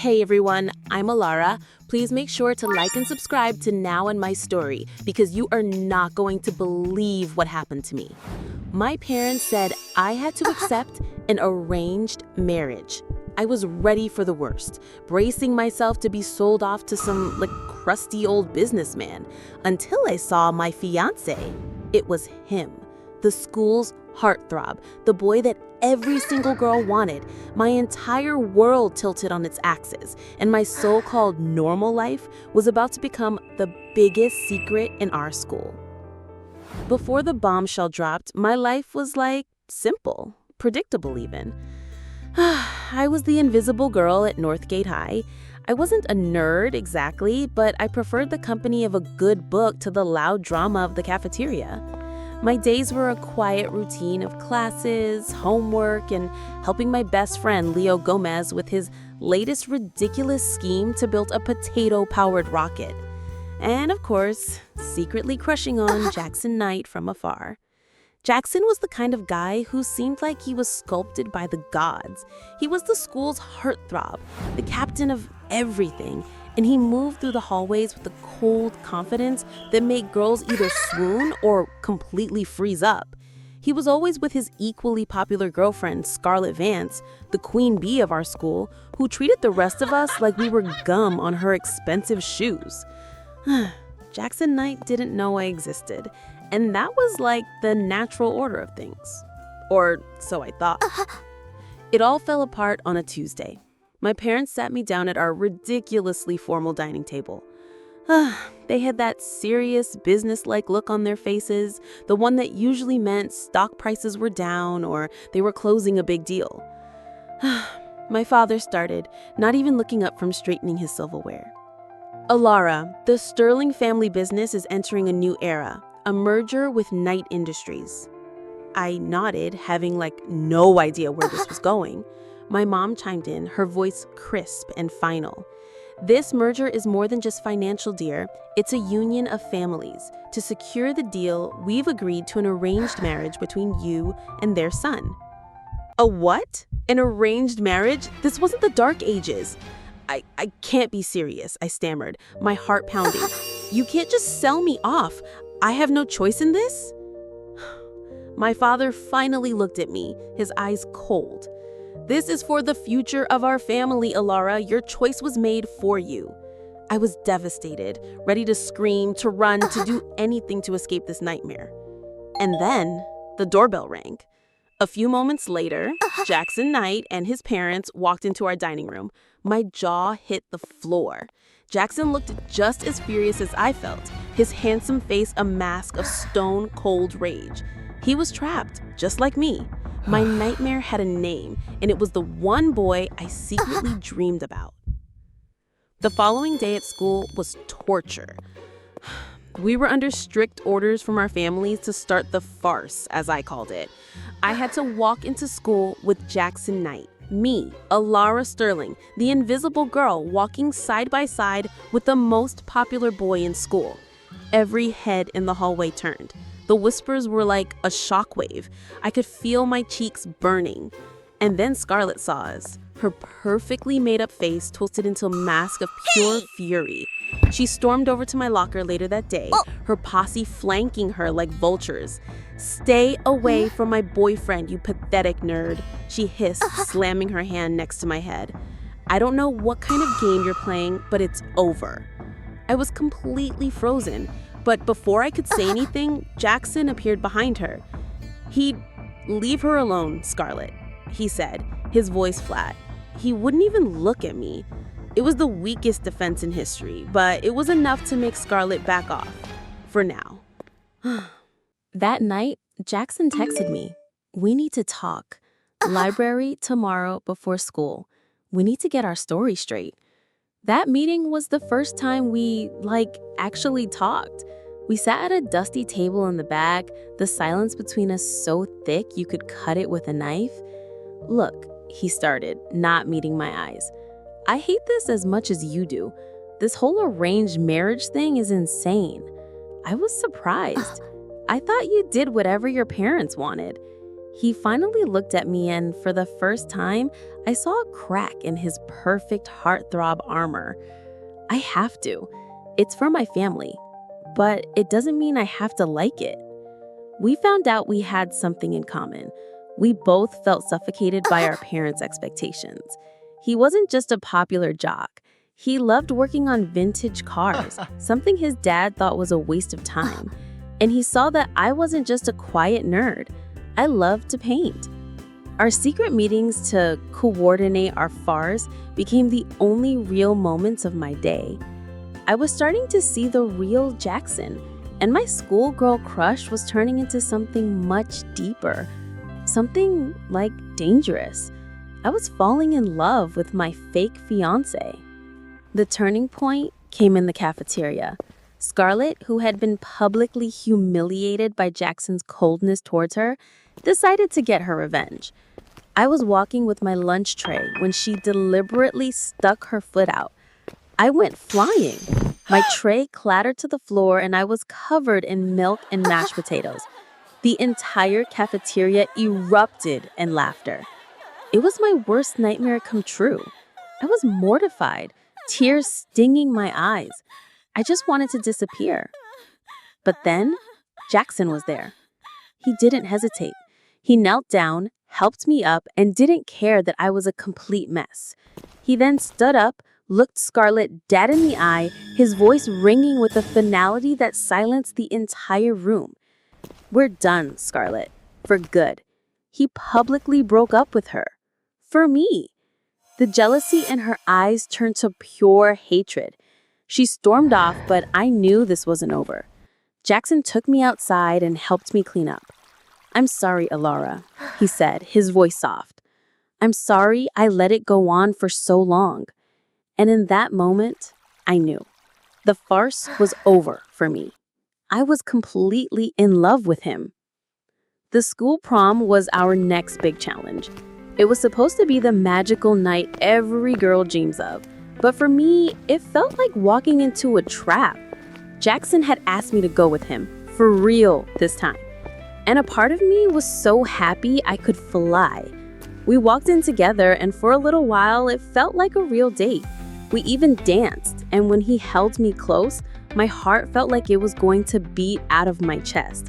Hey everyone, I'm Alara. Please make sure to like and subscribe to Now in My Story because you are not going to believe what happened to me. My parents said I had to accept an arranged marriage. I was ready for the worst, bracing myself to be sold off to some crusty old businessman until I saw my fiancé. It was him, the school's heartthrob, the boy that every single girl wanted. My entire world tilted on its axis, and my so-called normal life was about to become the biggest secret in our school. Before the bombshell dropped, my life was simple, predictable even. I was the invisible girl at Northgate High. I wasn't a nerd exactly, but I preferred the company of a good book to the loud drama of the cafeteria. My days were a quiet routine of classes, homework, and helping my best friend Leo Gomez with his latest ridiculous scheme to build a potato-powered rocket. And of course, secretly crushing on Jackson Knight from afar. Jackson was the kind of guy who seemed like he was sculpted by the gods. He was the school's heartthrob, the captain of everything, and he moved through the hallways with a cold confidence that made girls either swoon or completely freeze up. He was always with his equally popular girlfriend, Scarlett Vance, the queen bee of our school, who treated the rest of us like we were gum on her expensive shoes. Jackson Knight didn't know I existed, and that was the natural order of things. Or so I thought. It all fell apart on a Tuesday. My parents sat me down at our ridiculously formal dining table. They had that serious, business-like look on their faces, the one that usually meant stock prices were down or they were closing a big deal. My father started, not even looking up from straightening his silverware. Alara, the Sterling family business is entering a new era, a merger with Knight Industries. I nodded, having no idea where this was going. My mom chimed in, her voice crisp and final. This merger is more than just financial, dear. It's a union of families. To secure the deal, we've agreed to an arranged marriage between you and their son. A what? An arranged marriage? This wasn't the Dark Ages. I can't be serious, I stammered, my heart pounding. You can't just sell me off. I have no choice in this? My father finally looked at me, his eyes cold. This is for the future of our family, Alara. Your choice was made for you. I was devastated, ready to scream, to run, to do anything to escape this nightmare. And then the doorbell rang. A few moments later, Jackson Knight and his parents walked into our dining room. My jaw hit the floor. Jackson looked just as furious as I felt, his handsome face a mask of stone-cold rage. He was trapped, just like me. My nightmare had a name, and it was the one boy I secretly dreamed about. The following day at school was torture. We were under strict orders from our families to start the farce, as I called it. I had to walk into school with Jackson Knight, me, Alara Sterling, the invisible girl, walking side by side with the most popular boy in school. Every head in the hallway turned. The whispers were like a shockwave. I could feel my cheeks burning. And then Scarlett saw us, her perfectly made-up face twisted into a mask of pure fury. She stormed over to my locker later that day, her posse flanking her like vultures. "Stay away from my boyfriend, you pathetic nerd," she hissed, slamming her hand next to my head. "I don't know what kind of game you're playing, but it's over." I was completely frozen. But before I could say anything, Jackson appeared behind her. "He'd leave her alone, Scarlett," he said, his voice flat. He wouldn't even look at me. It was the weakest defense in history, but it was enough to make Scarlett back off. For now. That night, Jackson texted me. "We need to talk. Library tomorrow before school. We need to get our story straight." That meeting was the first time we, actually talked. We sat at a dusty table in the back, the silence between us so thick you could cut it with a knife. "Look," he started, not meeting my eyes. "I hate this as much as you do. This whole arranged marriage thing is insane." I was surprised. "I thought you did whatever your parents wanted." He finally looked at me, and for the first time, I saw a crack in his perfect heartthrob armor. I have to. It's for my family. But it doesn't mean I have to like it. We found out we had something in common. We both felt suffocated by our parents' expectations. He wasn't just a popular jock. He loved working on vintage cars, something his dad thought was a waste of time. And he saw that I wasn't just a quiet nerd. I loved to paint. Our secret meetings to coordinate our farce became the only real moments of my day. I was starting to see the real Jackson, and my schoolgirl crush was turning into something much deeper, something like dangerous. I was falling in love with my fake fiancé. The turning point came in the cafeteria. Scarlett, who had been publicly humiliated by Jackson's coldness towards her, decided to get her revenge. I was walking with my lunch tray when she deliberately stuck her foot out. I went flying. My tray clattered to the floor and I was covered in milk and mashed potatoes. The entire cafeteria erupted in laughter. It was my worst nightmare come true. I was mortified, tears stinging my eyes. I just wanted to disappear. But then, Jackson was there. He didn't hesitate. He knelt down, helped me up, and didn't care that I was a complete mess. He then stood up, looked Scarlett dead in the eye, his voice ringing with a finality that silenced the entire room. "We're done, Scarlett. For good." He publicly broke up with her. For me. The jealousy in her eyes turned to pure hatred. She stormed off, but I knew this wasn't over. Jackson took me outside and helped me clean up. "I'm sorry, Alara," he said, his voice soft. "I'm sorry I let it go on for so long." And in that moment, I knew. The farce was over for me. I was completely in love with him. The school prom was our next big challenge. It was supposed to be the magical night every girl dreams of. But for me, it felt like walking into a trap. Jackson had asked me to go with him, for real this time. And a part of me was so happy I could fly. We walked in together, and for a little while, it felt like a real date. We even danced, and when he held me close, my heart felt like it was going to beat out of my chest.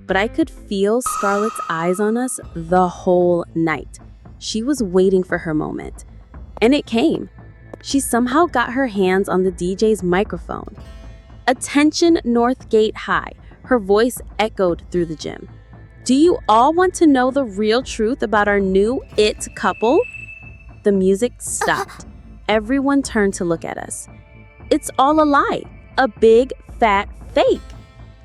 But I could feel Scarlett's eyes on us the whole night. She was waiting for her moment. And it came. She somehow got her hands on the DJ's microphone. "Attention Northgate High," her voice echoed through the gym. "Do you all want to know the real truth about our new it couple?" The music stopped. Everyone turned to look at us. It's all a lie, a big, fat fake.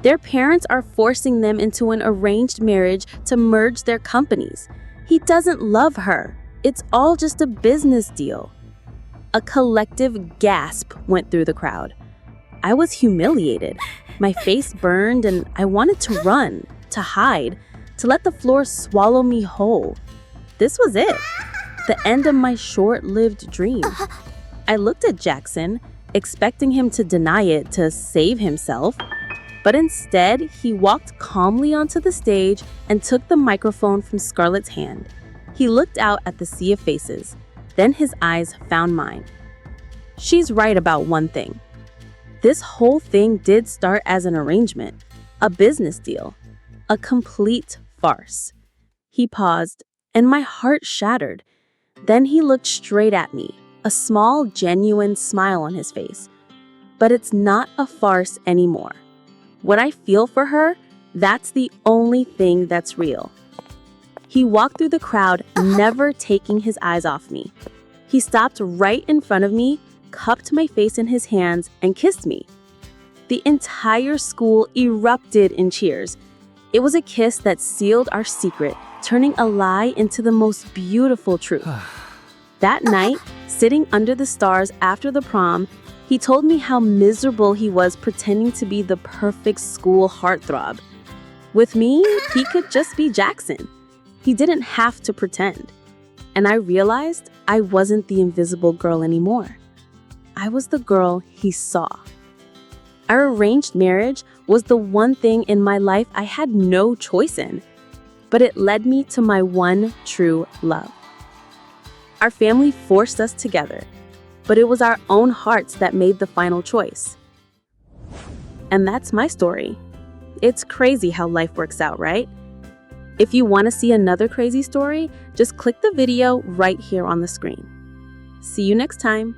Their parents are forcing them into an arranged marriage to merge their companies. He doesn't love her. It's all just a business deal. A collective gasp went through the crowd. I was humiliated. My face burned and I wanted to run, to hide, to let the floor swallow me whole. This was it. The end of my short-lived dream. I looked at Jackson, expecting him to deny it to save himself. But instead, he walked calmly onto the stage and took the microphone from Scarlett's hand. He looked out at the sea of faces. Then his eyes found mine. She's right about one thing. This whole thing did start as an arrangement, a business deal, a complete farce. He paused, and my heart shattered. Then he looked straight at me, a small, genuine smile on his face. But it's not a farce anymore. What I feel for her, that's the only thing that's real. He walked through the crowd, never taking his eyes off me. He stopped right in front of me, cupped my face in his hands, and kissed me. The entire school erupted in cheers. It was a kiss that sealed our secret, turning a lie into the most beautiful truth. That night, sitting under the stars after the prom, he told me how miserable he was pretending to be the perfect school heartthrob. With me, he could just be Jackson. He didn't have to pretend. And I realized I wasn't the invisible girl anymore. I was the girl he saw. Our arranged marriage was the one thing in my life I had no choice in. but it led me to my one true love. Our family forced us together, but it was our own hearts that made the final choice. And that's my story. It's crazy how life works out, right? If you want to see another crazy story, just click the video right here on the screen. See you next time.